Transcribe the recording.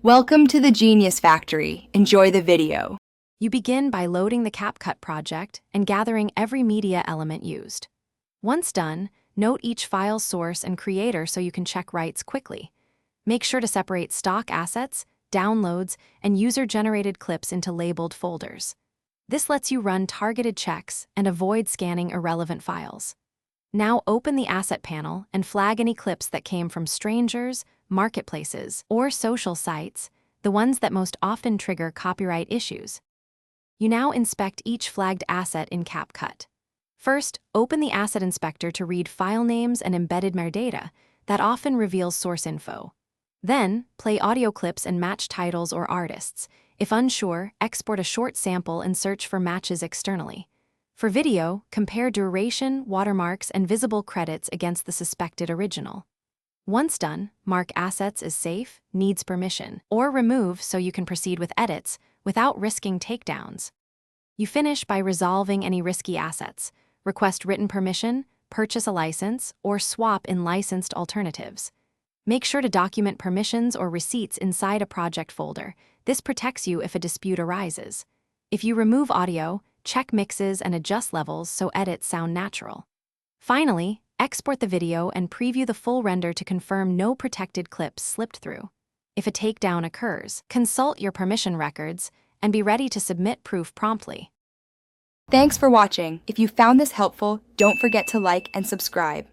Welcome to the Genius Factory. Enjoy the video. You begin by loading the Capcut project and gathering every media element used. Once done, note each file's source and creator so you can check rights quickly. Make sure to separate stock assets, downloads, and user-generated clips into labeled folders. This lets you run targeted checks and avoid scanning irrelevant files. Now open the asset panel and flag any clips that came from strangers, marketplaces, or social sites, the ones that most often trigger copyright issues. You now inspect each flagged asset in Capcut. First, open the Asset Inspector to read file names and embedded metadata that often reveals source info. Then, play audio clips and match titles or artists. If unsure, export a short sample and search for matches externally. For video, compare duration, watermarks, and visible credits against the suspected original. Once done, mark assets as safe, needs permission, or remove so you can proceed with edits without risking takedowns. You finish by resolving any risky assets, request written permission, purchase a license, or swap in licensed alternatives. Make sure to document permissions or receipts inside a project folder. This protects you if a dispute arises. If you remove audio, check mixes and adjust levels so edits sound natural. Finally, export the video and preview the full render to confirm no protected clips slipped through. If a takedown occurs, consult your permission records and be ready to submit proof promptly. Thanks for watching. If you found this helpful, don't forget to like and subscribe.